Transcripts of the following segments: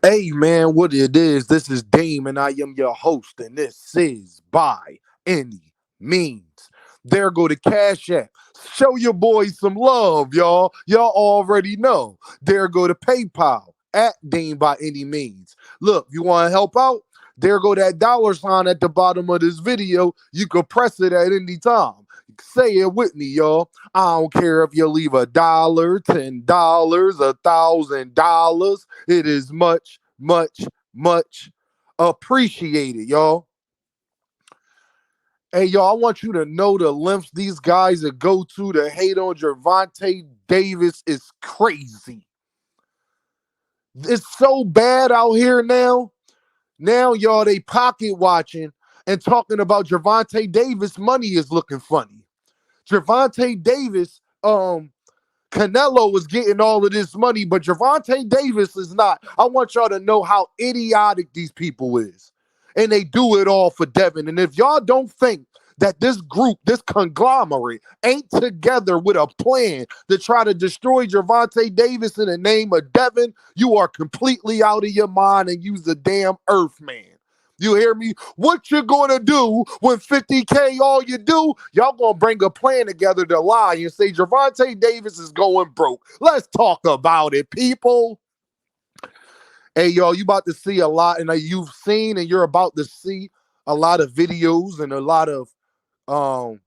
Hey man, what it is? This is Dame, and I am your host, and this is By Any Means. There go the Cash App. Show your boys some love, y'all. Y'all already know. There go the PayPal at Dame by any means. Look, you want to help out? There go that dollar sign at the bottom of this video. You can press it at any time. Say it with me, y'all. I don't care if you leave $1, $10, $1,000. It is much, much, much appreciated, y'all. Hey, y'all, I want you to know the lengths these guys that go to hate on Gervonta Davis is crazy. It's so bad out here now. Now, y'all, they pocket watching and talking about Gervonta Davis. Money is looking funny. Gervonta Davis, Canelo was getting all of this money, but Gervonta Davis is not. I want y'all to know how idiotic these people is. And they do it all for Devin. And if y'all don't think that this group, this conglomerate, ain't together with a plan to try to destroy Gervonta Davis in the name of Devin, you are completely out of your mind and use the damn earth man. You hear me? What you gonna do when 50K all you do? Y'all gonna bring a plan together to lie and say Gervonta Davis is going broke. Let's talk about it, people. Hey, y'all, you about to see a lot, and you've seen and you're about to see a lot of videos and a lot of um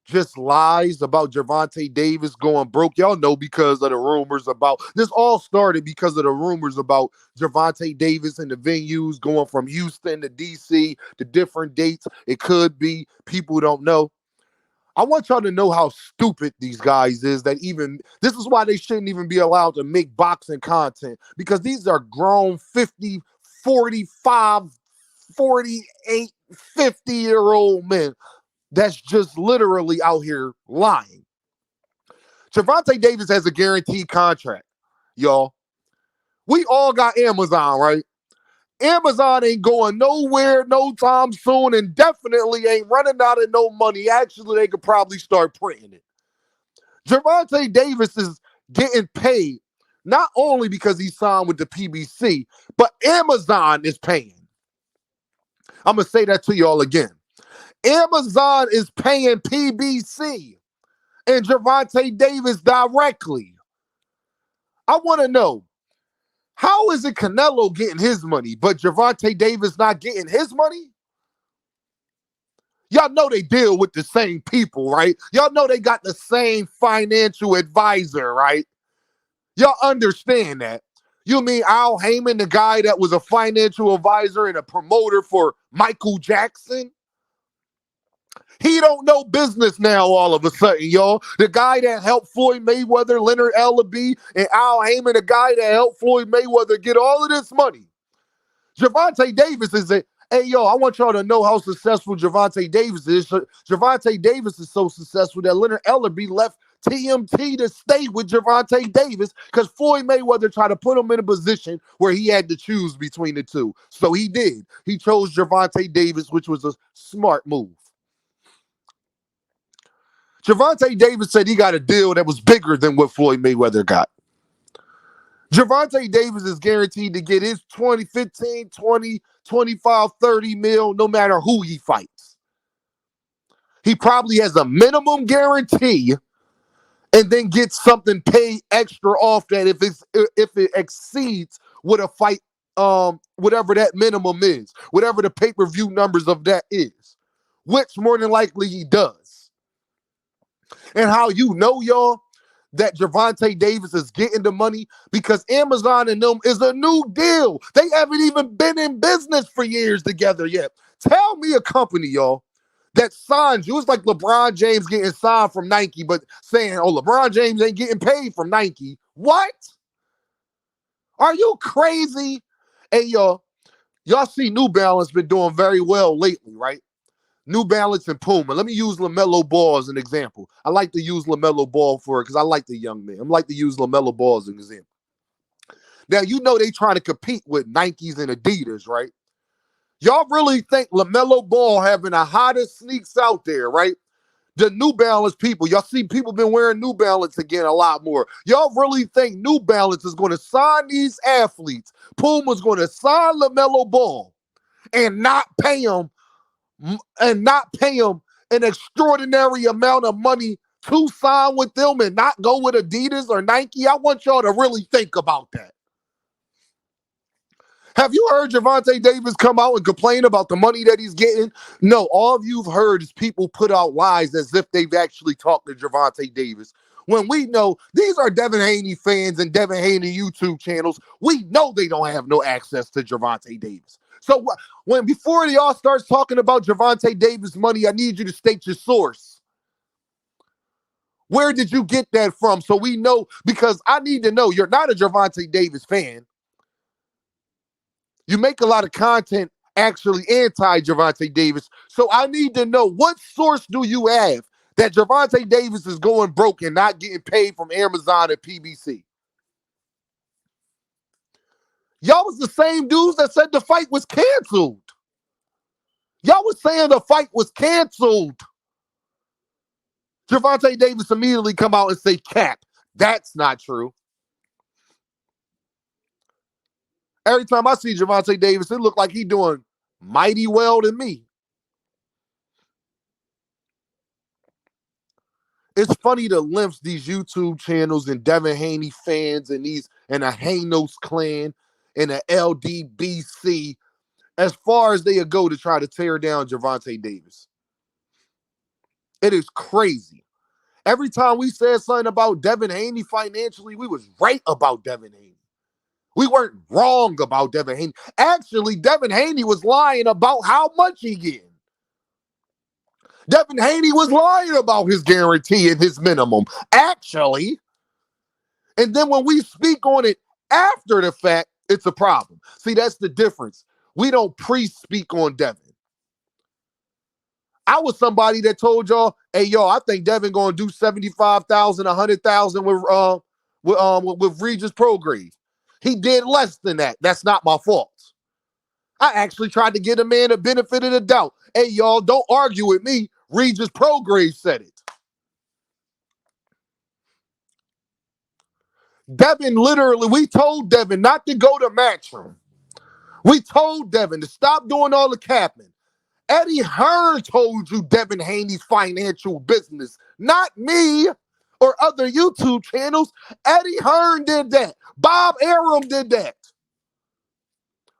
just lies about Gervonta Davis going broke. Y'all know because of the rumors about this all started because of the rumors about Gervonta Davis and the venues going from Houston to DC to different dates. It could be people don't know. I want y'all to know how stupid these guys is that even this is why they shouldn't even be allowed to make boxing content because these are grown 50, 45, 48, 50-year-old men that's just literally out here lying. Gervonta Davis has a guaranteed contract, y'all. We all got Amazon, right? Amazon ain't going nowhere no time soon and definitely ain't running out of no money. Actually, they could probably start printing it. Gervonta Davis is getting paid not only because he signed with the PBC, but Amazon is paying. I'm going to say that to y'all again. Amazon is paying PBC and Gervonta Davis directly. I want to know, how is it Canelo getting his money, but Gervonta Davis not getting his money? Y'all know they deal with the same people, right? Y'all know they got the same financial advisor, right? Y'all understand that. You mean Al Heyman, the guy that was a financial advisor and a promoter for Michael Jackson? He don't know business now all of a sudden, y'all. The guy that helped Floyd Mayweather, Leonard Ldbc, and Al Heyman, the guy that helped Floyd Mayweather get all of this money. Gervonta Davis is a, hey, yo, I want y'all to know how successful Gervonta Davis is. Gervonta Davis is so successful that Leonard Ldbc left TMT to stay with Gervonta Davis because Floyd Mayweather tried to put him in a position where he had to choose between the two. So he did. He chose Gervonta Davis, which was a smart move. Gervonta Davis said he got a deal that was bigger than what Floyd Mayweather got. Gervonta Davis is guaranteed to get his 20, 15, 20, 25, 30 mil no matter who he fights. He probably has a minimum guarantee and then gets something paid extra off that if it exceeds what a fight, whatever that minimum is, whatever the pay-per-view numbers of that is, which more than likely he does. And how you know, y'all, that Gervonta Davis is getting the money because Amazon and them is a new deal. They haven't even been in business for years together yet. Tell me a company, y'all, that signs you. It's like LeBron James getting signed from Nike, but saying, oh, LeBron James ain't getting paid from Nike. What? Are you crazy? Hey, y'all see New Balance been doing very well lately, right? New Balance and Puma. Let me use LaMelo Ball as an example. I like to use LaMelo Ball for it because I like the young man. I like to use LaMelo Ball as an example. Now, you know they trying to compete with Nikes and Adidas, right? Y'all really think LaMelo Ball having the hottest sneaks out there, right? The New Balance people, y'all see people been wearing New Balance again a lot more. Y'all really think New Balance is going to sign these athletes? Puma's going to sign LaMelo Ball and not pay him an extraordinary amount of money to sign with them and not go with Adidas or Nike? I want y'all to really think about that. Have you heard Gervonta Davis come out and complain about the money that he's getting? No, all of you've heard is people put out lies as if they've actually talked to Gervonta Davis. When we know these are Devin Haney fans and Devin Haney YouTube channels, we know they don't have no access to Gervonta Davis. So when before y'all starts talking about Gervonta Davis money, I need you to state your source. Where did you get that from? So we know, because I need to know. You're not a Gervonta Davis fan. You make a lot of content actually anti-Gervonta Davis. So I need to know, what source do you have that Gervonta Davis is going broke and not getting paid from Amazon and PBC? Y'all was the same dudes that said the fight was canceled. Y'all was saying the fight was canceled. Gervonta Davis immediately come out and say cap. That's not true. Every time I see Gervonta Davis, it look like he doing mighty well to me. It's funny the lymphs these YouTube channels and Devin Haney fans and a Hanos clan and a LDBC, as far as they go to try to tear down Gervonta Davis. It is crazy. Every time we said something about Devin Haney financially, we was right about Devin Haney. We weren't wrong about Devin Haney. Actually, Devin Haney was lying about how much he getting. Devin Haney was lying about his guarantee and his minimum, actually. And then when we speak on it after the fact, it's a problem. See, that's the difference. We don't pre-speak on Devin. I was somebody that told y'all, hey, yo, I think Devin going to do 75,000, 100,000 with Regis Prograve. He did less than that. That's not my fault. I actually tried to get a man the benefit of the doubt. Hey, y'all, don't argue with me. Regis Prograve said it. Devin literally, we told Devin not to go to Matchroom. We told Devin to stop doing all the capping. Eddie Hearn told you Devin Haney's financial business, not me or other YouTube channels. Eddie Hearn did that. Bob Arum did that.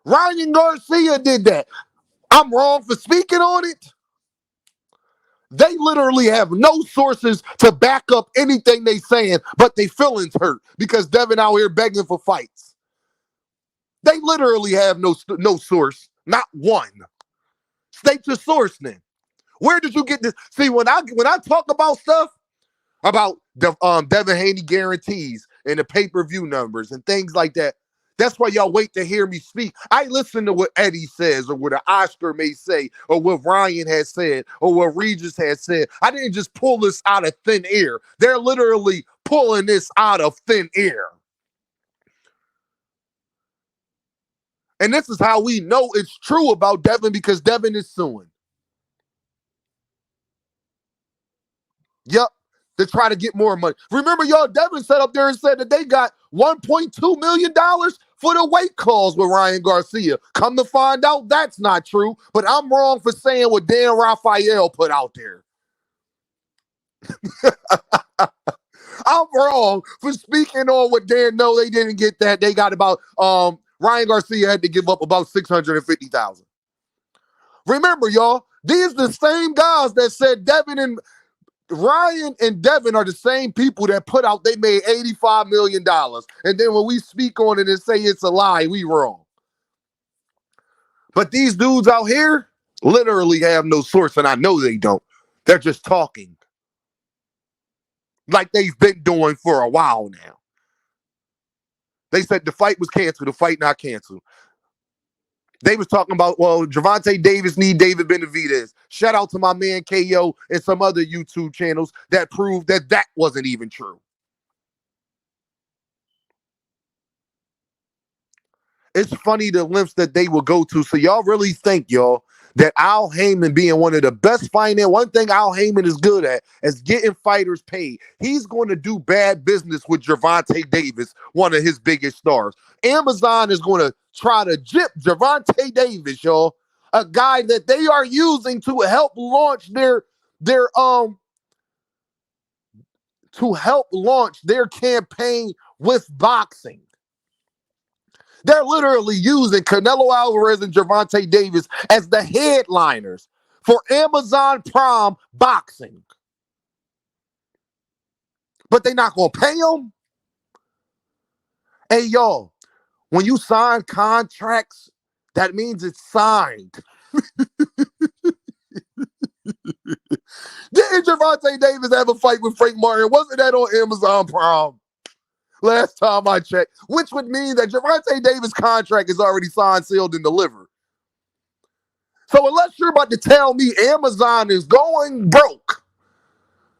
Ryan Garcia did that. I'm wrong for speaking on it. They literally have no sources to back up anything they saying, but they feelings hurt because Devin out here begging for fights. They literally have no source, not one. State your source then. Where did you get this? See, when I talk about stuff about Devin Haney guarantees and the pay-per-view numbers and things like that, that's why y'all wait to hear me speak. I listen to what Eddie says or what an Oscar may say or what Ryan has said or what Regis has said. I didn't just pull this out of thin air. They're literally pulling this out of thin air. And this is how we know it's true about Devin, because Devin is suing. Yep. To try to get more money. Remember, y'all, Devin sat up there and said that they got $1.2 million for the weight calls with Ryan Garcia. Come to find out, that's not true. But I'm wrong for saying what Dan Raphael put out there. I'm wrong for speaking on what Dan. No, they didn't get that. They got about Ryan Garcia had to give up about $650,000. Remember, y'all, these the same guys that said Ryan and Devin are the same people that put out they made $85 million. And then when we speak on it and say it's a lie, we wrong. But these dudes out here literally have no source, and I know they don't. They're just talking. Like they've been doing for a while now. They said the fight was canceled, the fight not canceled. They was talking about, well, Gervonta Davis need David Benavidez. Shout out to my man KO and some other YouTube channels that proved that that wasn't even true. It's funny the lengths that they will go to. So y'all really think, y'all, that Al Heyman being one of the best finance, one thing Al Heyman is good at is getting fighters paid. He's going to do bad business with Gervonta Davis, one of his biggest stars. Amazon is going to try to jip Gervonta Davis, y'all, a guy that they are using to help launch their to help launch their campaign with boxing. They're literally using Canelo Alvarez and Gervonta Davis as the headliners for Amazon Prime Boxing. But they're not going to pay them? Hey, y'all, when you sign contracts, that means it's signed. Didn't Gervonta Davis have a fight with Frank Martin? Wasn't that on Amazon Prime? Last time I checked, which would mean that Gervonta Davis' contract is already signed, sealed, and delivered. So unless you're about to tell me Amazon is going broke,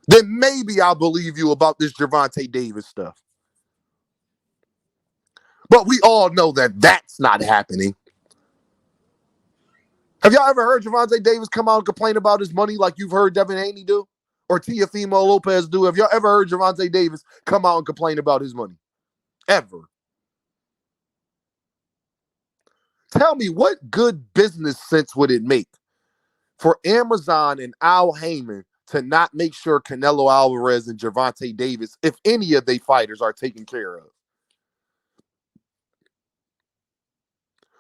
then maybe I'll believe you about this Gervonta Davis stuff. But we all know that that's not happening. Have y'all ever heard Gervonta Davis come out and complain about his money like you've heard Devin Haney do? Or Teofimo Lopez do? Have y'all ever heard Gervonta Davis come out and complain about his money? Ever. Tell me, what good business sense would it make for Amazon and Al Heyman to not make sure Canelo Alvarez and Gervonta Davis, if any of their fighters, are taken care of?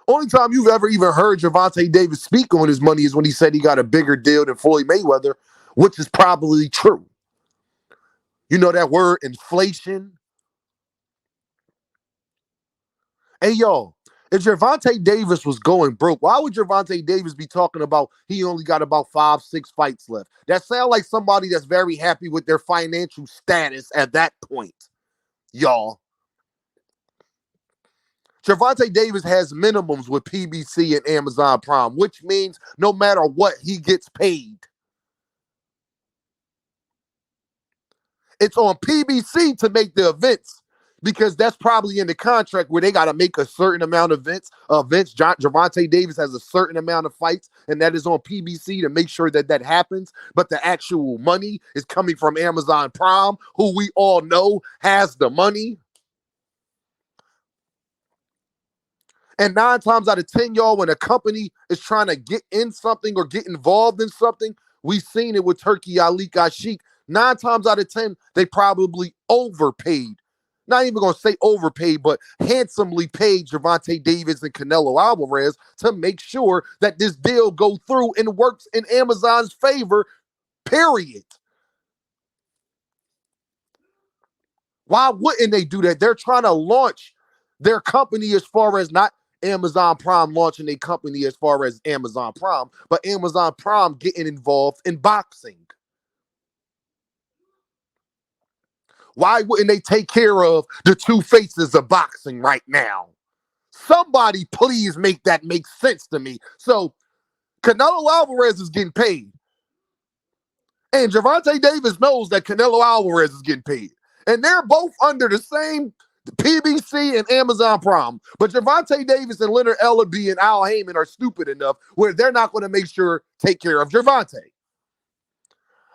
Only time you've ever even heard Gervonta Davis speak on his money is when he said he got a bigger deal than Floyd Mayweather, which is probably true. You know that word, inflation? Hey, y'all, if Gervonta Davis was going broke, why would Gervonta Davis be talking about he only got about 5-6 fights left? That sounds like somebody that's very happy with their financial status at that point, y'all. Gervonta Davis has minimums with PBC and Amazon Prime, which means no matter what, he gets paid. It's on PBC to make the events because that's probably in the contract where they got to make a certain amount of events. Gervonta Davis has a certain amount of fights, and that is on PBC to make sure that that happens. But the actual money is coming from Amazon Prime, who we all know has the money. And 9 times out of 10, y'all, when a company is trying to get in something or get involved in something, we've seen it with Turkey Ali Sheik. 9 times out of 10, they probably overpaid. Not even going to say overpaid, but handsomely paid Gervonta Davis and Canelo Alvarez to make sure that this deal go through and works in Amazon's favor, period. Why wouldn't they do that? They're trying to launch their company as far as not Amazon Prime launching a company as far as Amazon Prime, but Amazon Prime getting involved in boxing. Why wouldn't they take care of the two faces of boxing right now? Somebody please make that make sense to me. So Canelo Alvarez is getting paid. And Gervonta Davis knows that Canelo Alvarez is getting paid. And they're both under the same PBC and Amazon Prime. But Gervonta Davis and Leonard Ellaby and Al Heyman are stupid enough where they're not going to make sure take care of Gervonta.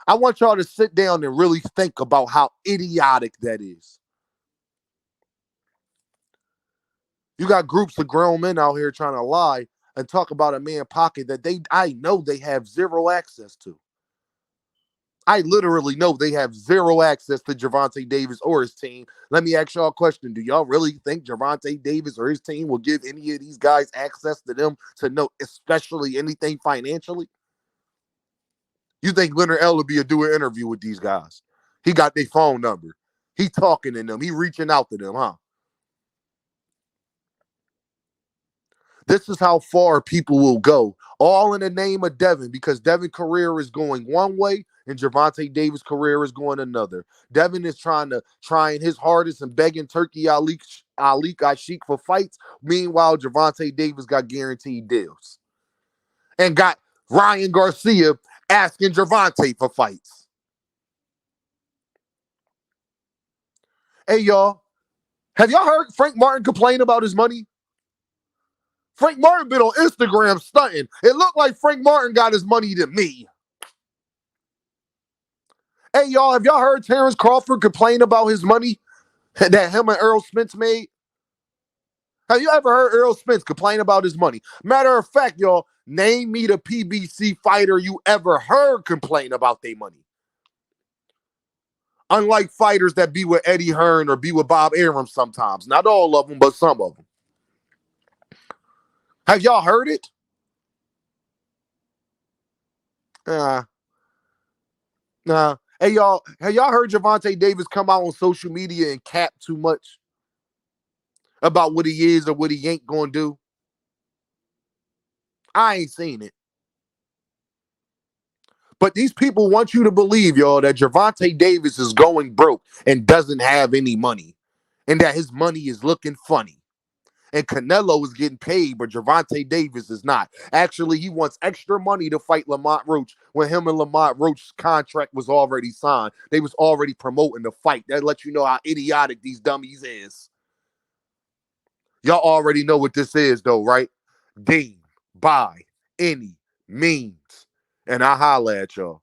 I want y'all to sit down and really think about how idiotic that is. You got groups of grown men out here trying to lie and talk about a man pocket that I know they have zero access to. I literally know they have zero access to Gervonta Davis or his team. Let me ask y'all a question. Do y'all really think Gervonta Davis or his team will give any of these guys access to them to know especially anything financially? You think Leonard Ellaby will do an interview with these guys? He got their phone number. He talking to them. He reaching out to them, huh? This is how far people will go, all in the name of Devin, because Devin's career is going one way and Gervonta Davis' career is going another. Devin is trying his hardest and begging Turkey Ali Sheik for fights. Meanwhile, Gervonta Davis got guaranteed deals and got Ryan Garcia asking Gervonta for fights. Hey, y'all, have y'all heard Frank Martin complain about his money? Frank Martin been on Instagram stunting. It looked like Frank Martin got his money to me. Hey, y'all, have y'all heard Terrence Crawford complain about his money that him and Earl Spence made? Have you ever heard Earl Spence complain about his money? Matter of fact, y'all, name me the PBC fighter you ever heard complain about their money. Unlike fighters that be with Eddie Hearn or be with Bob Arum sometimes. Not all of them, but some of them. Have y'all heard it? Nah. Hey, y'all, have y'all heard Gervonta Davis come out on social media and cap too much about what he is or what he ain't gonna do? I ain't seen it. But these people want you to believe, y'all, that Gervonta Davis is going broke and doesn't have any money, and that his money is looking funny. And Canelo is getting paid, but Gervonta Davis is not. Actually, he wants extra money to fight Lamont Roach when him and Lamont Roach's contract was already signed. They was already promoting the fight. That lets you know how idiotic these dummies is. Y'all already know what this is, though, right? Dean, by any means. And I holla at y'all.